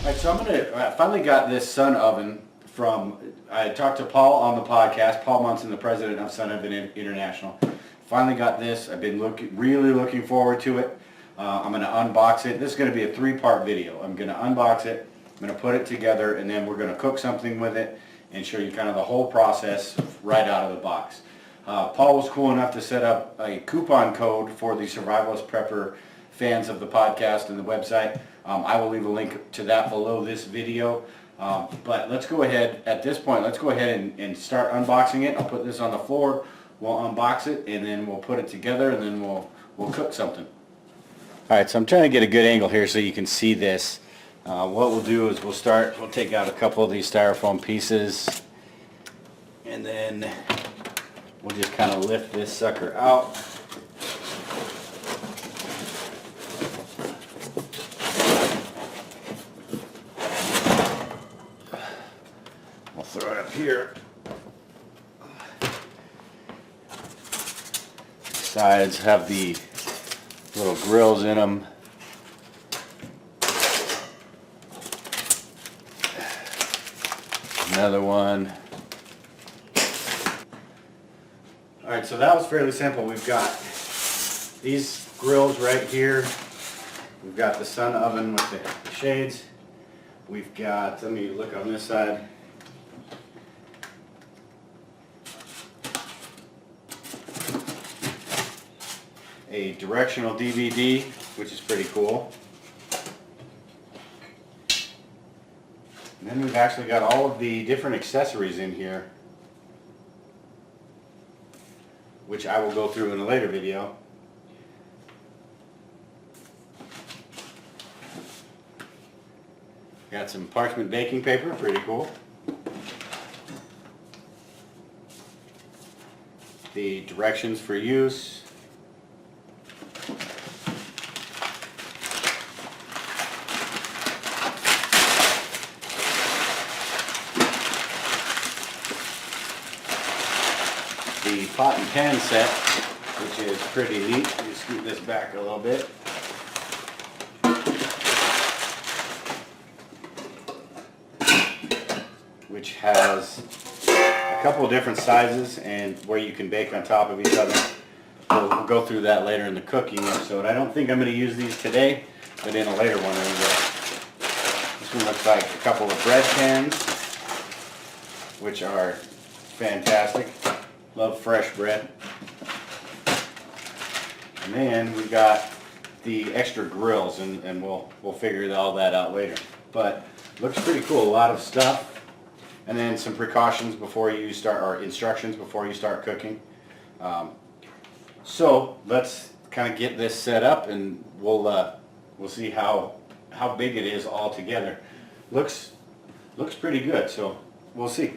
Alright, so I finally got this Sun oven from, I talked to Paul on the podcast, Paul Munson, the president of Sun Oven International. Finally got this. I've been really looking forward to it. I'm going to unbox it. This is going to be a 3-part video. I'm going to unbox it, I'm going to put it together, and then we're going to cook something with it and show you kind of the whole process right out of the box. Paul was cool enough to set up a coupon code for the Survivalist Prepper fans of the podcast and the website. I will leave a link to that below this video. But let's go ahead, at this point, let's go ahead and start unboxing it. I'll put this on the floor, we'll unbox it, and then we'll put it together, and then we'll cook something. Alright, so I'm trying to get a good angle here so you can see this. What we'll do is we'll take out a couple of these styrofoam pieces, and then we'll just kind of lift this sucker out. We'll throw it up here. Sides have the little grills in them. Another one. Alright, so that was fairly simple. We've got these grills right here. We've got the Sun oven with the shades. We've got, let me look on this side. A directional DVD, which is pretty cool. And then we've actually got all of the different accessories in here, which I will go through in a later video. Got some parchment baking paper, pretty cool. The directions for use. The pot and pan set, which is pretty neat. Let me scoot this back a little bit. Which has a couple of different sizes and where you can bake on top of each other. We'll go through that later in the cooking episode. I don't think I'm going to use these today, but in a later one I will. This one looks like a couple of bread pans, which are fantastic. Love fresh bread. And then we got the extra grills, and we'll figure all that out later. But looks pretty cool. A lot of stuff. And then some precautions before you start, or instructions before you start cooking. So let's kind of get this set up, and we'll see how big it is all together. Looks pretty good, so we'll see.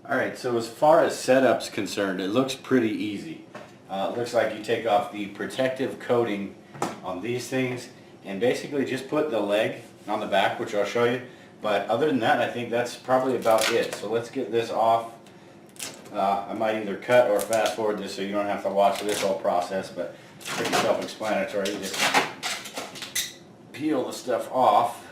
Alright, so as far as setup's concerned, it looks pretty easy. It looks like you take off the protective coating on these things and basically just put the leg on the back, which I'll show you. But other than that, I think that's probably about it. So let's get this off. I might either cut or fast forward this so you don't have to watch this whole process, but it's pretty self-explanatory. You just peel the stuff off.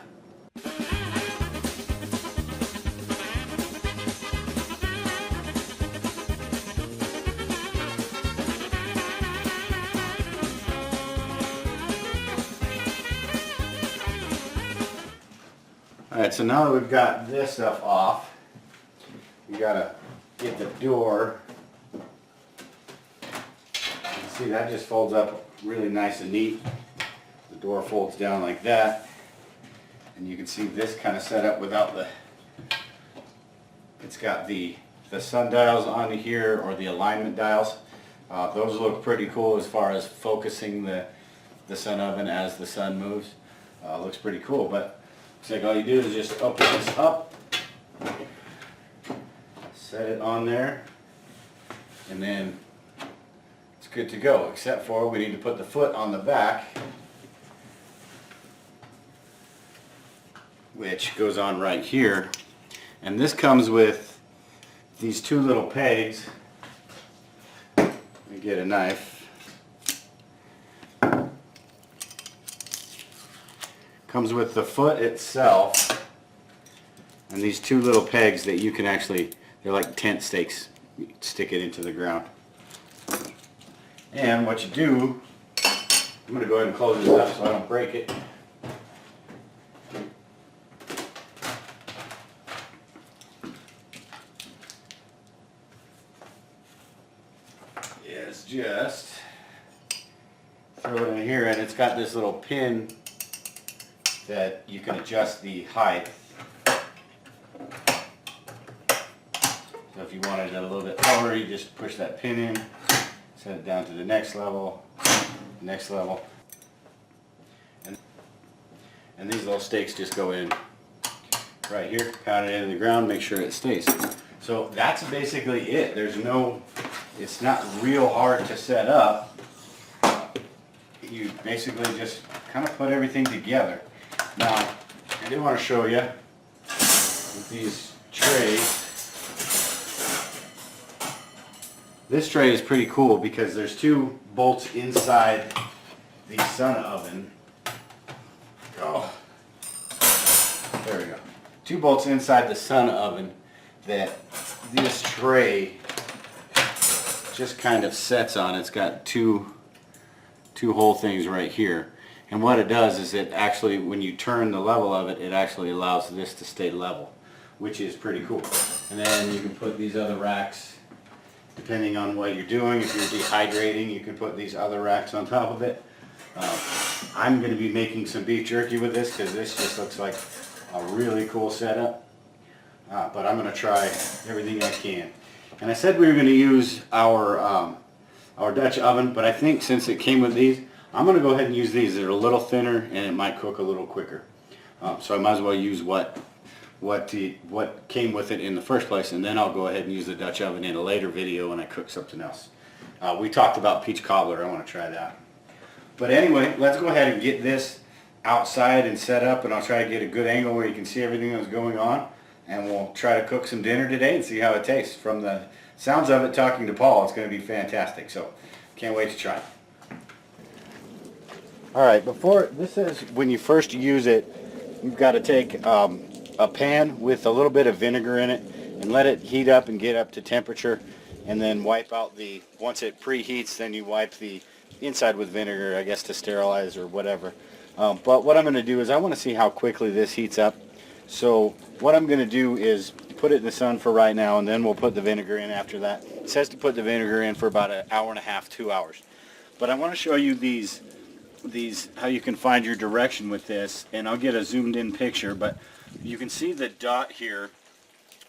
Alright, so now that we've got this stuff off, we gotta get the door. See, that just folds up really nice and neat. The door folds down like that. And you can see this kind of set up without the, it's got the sundials on here, or the alignment dials. Those look pretty cool as far as focusing the sun oven as the sun moves. Looks pretty cool, but looks like all you do is just open this up, set it on there, and then it's good to go, except for we need to put the foot on the back, which goes on right here. And this comes with these two little pegs. Let me get a knife. Comes with the foot itself and these two little pegs that you can actually, they're like tent stakes. You stick it into the ground. And what you do, I'm going to go ahead and close this up so I don't break it. Is just throw it in here, and it's got this little pin that you can adjust the height. So if you wanted it a little bit lower, you just push that pin in, set it down to the next level, and these little stakes just go in right here, pound it into the ground, make sure it stays. So that's basically it. It's not real hard to set up. You basically just kind of put everything together. Now, I do want to show you with these trays. This tray is pretty cool because there's two bolts inside the sun oven. Oh, there we go. Two bolts inside the sun oven that this tray just kind of sets on. It's got two hole things right here. And what it does is it actually, when you turn the level of it, it actually allows this to stay level, which is pretty cool. And then you can put these other racks, depending on what you're doing. If you're dehydrating, you can put these other racks on top of it. I'm going to be making some beef jerky with this because this just looks like a really cool setup. But I'm going to try everything I can. And I said we were going to use our Dutch oven, but I think since it came with these, I'm going to go ahead and use these. They're a little thinner and it might cook a little quicker. So I might as well use what came with it in the first place, and then I'll go ahead and use the Dutch oven in a later video when I cook something else. We talked about peach cobbler. I want to try that. But anyway, let's go ahead and get this outside and set up, and I'll try to get a good angle where you can see everything that's going on, and we'll try to cook some dinner today and see how it tastes. From the sounds of it, talking to Paul, it's going to be fantastic. So can't wait to try it. All right, this is when you first use it, you've got to take a pan with a little bit of vinegar in it and let it heat up and get up to temperature, and then wipe out once it preheats, then you wipe the inside with vinegar, I guess, to sterilize or whatever. But what I'm going to do is I want to see how quickly this heats up. So what I'm going to do is put it in the sun for right now, and then we'll put the vinegar in after that. It says to put the vinegar in for about an hour and a half, 2 hours. But I want to show you these how you can find your direction with this, and I'll get a zoomed in picture, but you can see the dot here.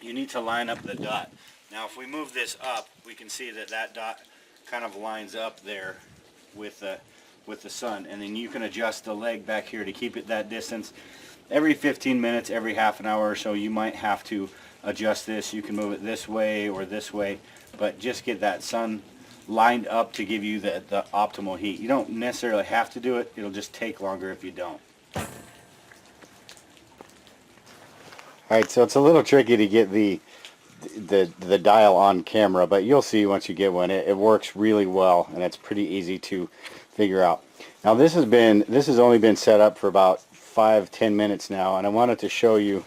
You need to line up the dot. Now if we move this up, we can see that dot kind of lines up there with the sun, and then you can adjust the leg back here to keep it that distance. Every 15 minutes, every half an hour or so, you might have to adjust this. You can move it this way or this way, but just get that sun lined up to give you the optimal heat. You don't necessarily have to do it. It'll just take longer if you don't. Alright, so it's a little tricky to get the dial on camera, but you'll see once you get one. It works really well, and it's pretty easy to figure out. Now this has only been set up for about 5-10 minutes now, and I wanted to show you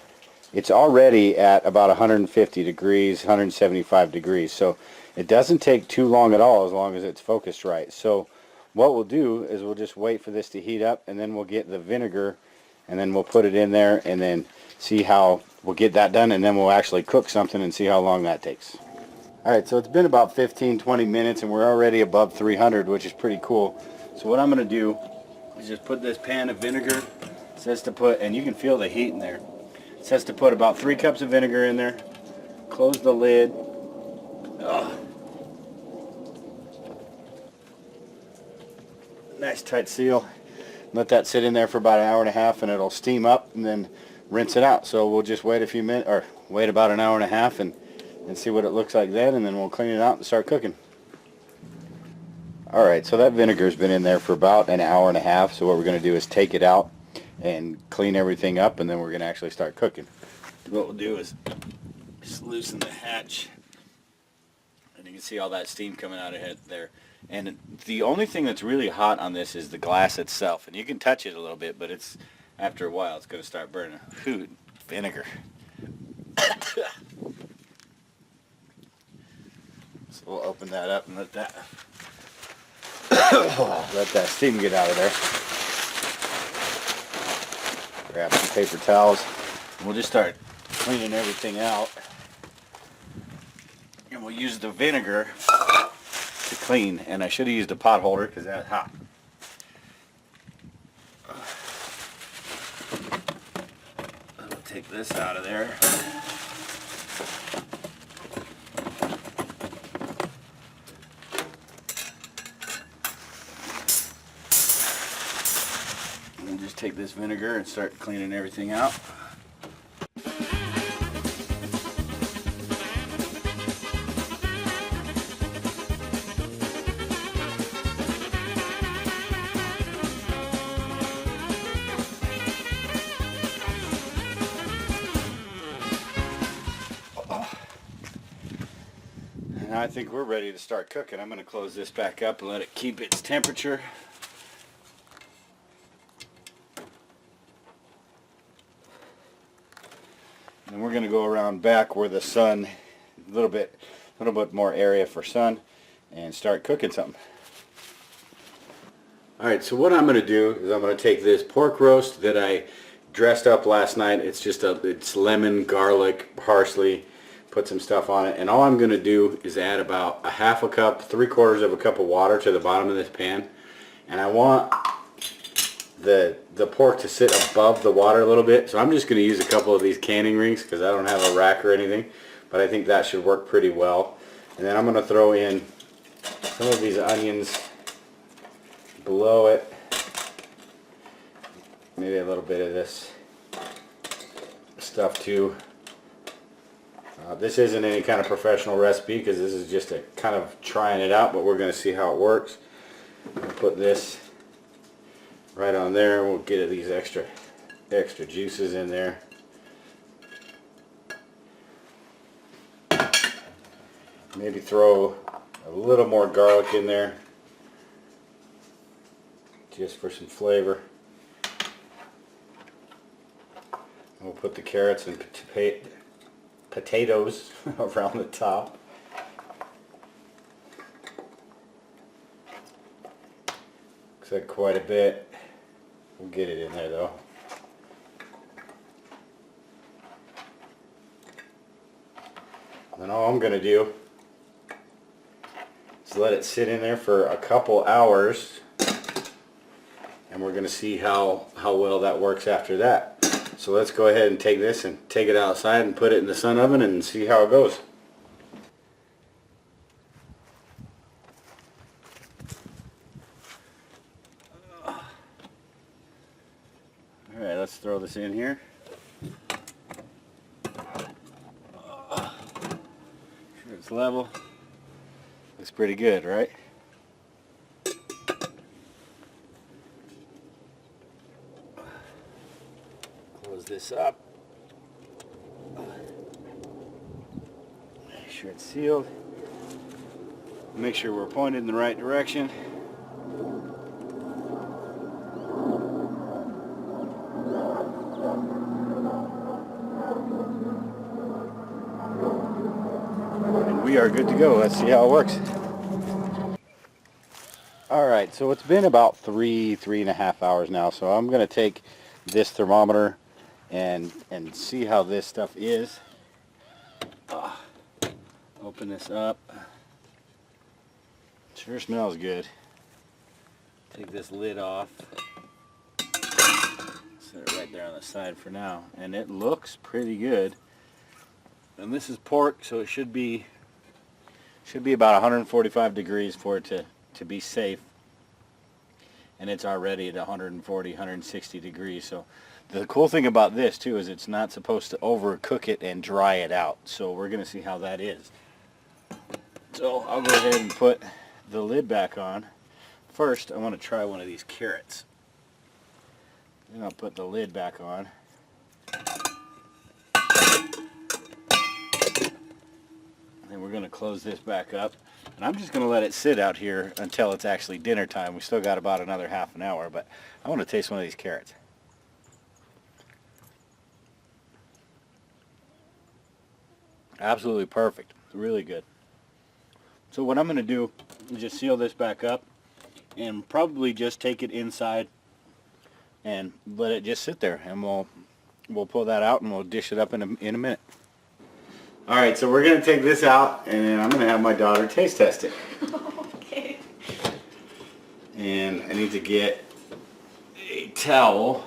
it's already at about 150 degrees, 175 degrees, so it doesn't take too long at all as long as it's focused right. So what we'll do is we'll just wait for this to heat up, and then we'll get the vinegar, and then we'll put it in there, and then see how we'll get that done, and then we'll actually cook something and see how long that takes. Alright, so it's been about 15-20 minutes, and we're already above 300, which is pretty cool. So what I'm going to do is just put this pan of vinegar. It says to put, and you can feel the heat in there. It says to put about 3 cups of vinegar in there. Close the lid. Nice tight seal. Let that sit in there for about an hour and a half, and it'll steam up, and then rinse it out. So we'll just wait a few minutes, or wait about an hour and a half, and see what it looks like then, and then we'll clean it out and start cooking. Alright, so that vinegar's been in there for about an hour and a half, so what we're going to do is take it out and clean everything up, and then we're going to actually start cooking. What we'll do is just loosen the hatch, and you can see all that steam coming out of it there. And the only thing that's really hot on this is the glass itself, and you can touch it a little bit, but it's After a while, it's going to start burning. Food, vinegar. So we'll open that up and let that steam get out of there. Grab some paper towels. We'll just start cleaning everything out. And we'll use the vinegar to clean. And I should have used a pot holder because that's hot. I'll take this out of there. And just take this vinegar and start cleaning everything out. Now I think we're ready to start cooking. I'm going to close this back up and let it keep its temperature. And we're going to go around back where the sun, a little bit more area for sun, and start cooking something. Alright, so what I'm going to do is I'm going to take this pork roast that I dressed up last night. It's lemon, garlic, parsley, put some stuff on it, and all I'm going to do is add about a half a cup, 3/4 of a cup of water to the bottom of this pan. And I want the pork to sit above the water a little bit, so I'm just going to use a couple of these canning rings because I don't have a rack or anything, but I think that should work pretty well. And then I'm going to throw in some of these onions below it, maybe a little bit of this stuff too. This isn't any kind of professional recipe because this is just a kind of trying it out, but we're going to see how it works. I'll put this right on there. We'll get these extra juices in there. Maybe throw a little more garlic in there just for some flavor. We'll put the carrots and potatoes around the top. Looks like quite a bit. We'll get it in there though. Then all I'm going to do is let it sit in there for a couple hours, and we're going to see how well that works after that. So let's go ahead and take this and take it outside and put it in the sun oven and see how it goes. Alright, let's throw this in here. Sure it's level. Looks pretty good, right? Close this up. Make sure it's sealed. Make sure we're pointed in the right direction. And we are good to go. Let's see how it works. Alright, so it's been about 3.5 hours now, so I'm going to take this thermometer and see how this stuff is. Open this up. Sure smells good. Take this lid off. Set it right there on the side for now, and it looks pretty good. And this is pork, so it should be about 145 degrees for it to be safe. And it's already at 140, 160 degrees. So the cool thing about this too is it's not supposed to overcook it and dry it out. So we're going to see how that is. So I'll go ahead and put the lid back on. First, I want to try one of these carrots. Then I'll put the lid back on. And then we're going to close this back up. And I'm just going to let it sit out here until it's actually dinner time. We still got about another half an hour, but I want to taste one of these carrots. Absolutely perfect. Really good. So what I'm going to do is just seal this back up and probably just take it inside and let it just sit there, and we'll pull that out and we'll dish it up in a minute. All right, so we're going to take this out, and then I'm going to have my daughter taste test it. Okay. And I need to get a towel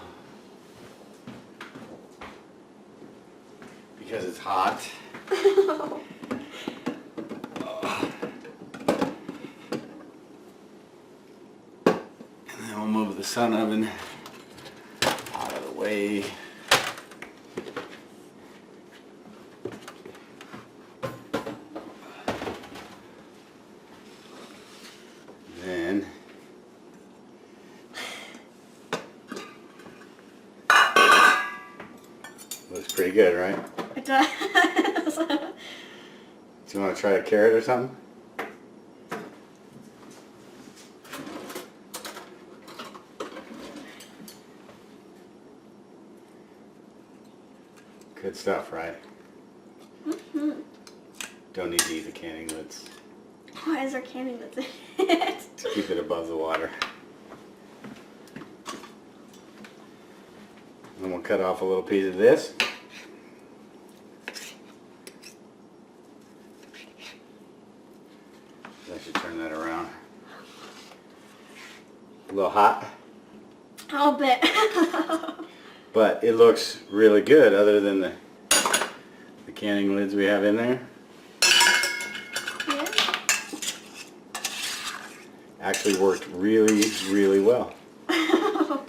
because it's hot. And then we'll move the sun oven out of the way. Then looks pretty good, right? It does. Do you want to try a carrot or something? Good stuff, right? Mm-hmm. Don't need to eat the canning lids Why is there candy that's in it? to keep it above the water. And we'll cut off a little piece of this. I should turn that around. A little hot, I'll bet. but it looks really good other than the canning lids we have in there. Yeah. Actually worked really, really well. I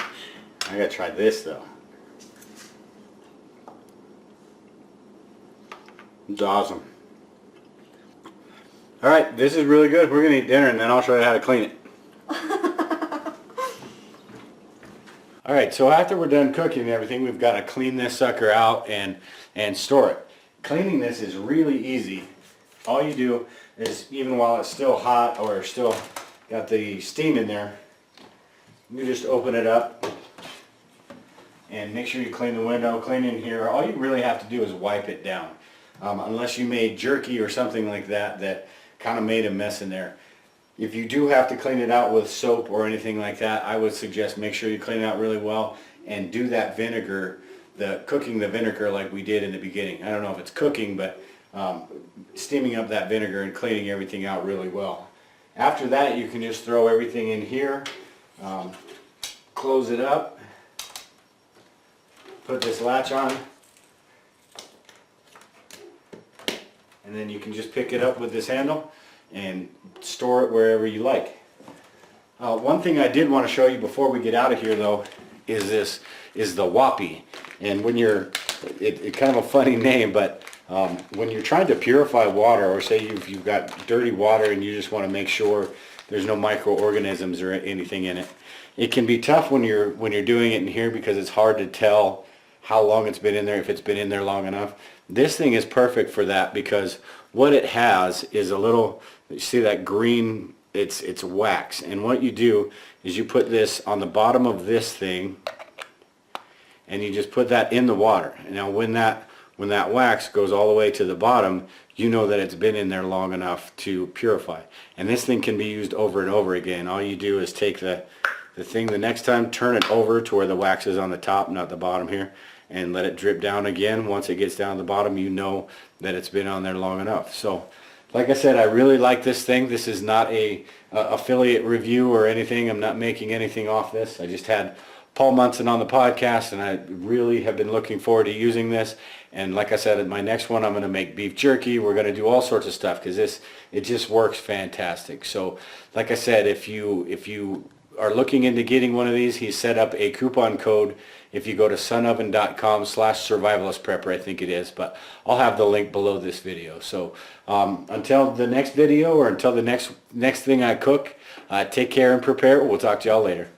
gotta try this though. It's awesome. Alright, this is really good. We're gonna eat dinner and then I'll show you how to clean it. Alright, so after we're done cooking and everything, we've got to clean this sucker out and store it. Cleaning this is really easy. All you do is, even while it's still hot or still got the steam in there, you just open it up and make sure you clean the window, clean in here. All you really have to do is wipe it down. Unless you made jerky or something like that that kind of made a mess in there. If you do have to clean it out with soap or anything like that, I would suggest make sure you clean it out really well and do that vinegar, cooking the vinegar like we did in the beginning. I don't know if it's cooking, but steaming up that vinegar and cleaning everything out really well. After that, you can just throw everything in here, close it up, put this latch on, and then you can just pick it up with this handle and store it wherever you like. One thing I did want to show you before we get out of here though is the Whoppy. And when it's kind of a funny name, but when you're trying to purify water, or say you've got dirty water and you just want to make sure there's no microorganisms or anything in it, it can be tough when you're doing it in here because it's hard to tell how long it's been in there, if it's been in there long enough. This thing is perfect for that because what it has is a little, you see that green, it's wax, and what you do is you put this on the bottom of this thing and you just put that in the water. Now when that wax goes all the way to the bottom, you know that it's been in there long enough to purify. And this thing can be used over and over again. All you do is take the thing the next time, turn it over to where the wax is on the top, not the bottom here, and let it drip down again. Once it gets down to the bottom, you know that it's been on there long enough. So like I said, I really like this thing. This is not a affiliate review or anything. I'm not making anything off this. I just had Paul Munson on the podcast, and I really have been looking forward to using this. And like I said, in my next one, I'm going to make beef jerky. We're going to do all sorts of stuff because it just works fantastic. So like I said, if you are looking into getting one of these, he's set up a coupon code if you go to sunoven.com/survivalistprepper, I think it is, but I'll have the link below this video. So until the next video or until the next thing I cook, take care and prepare. We'll talk to y'all later.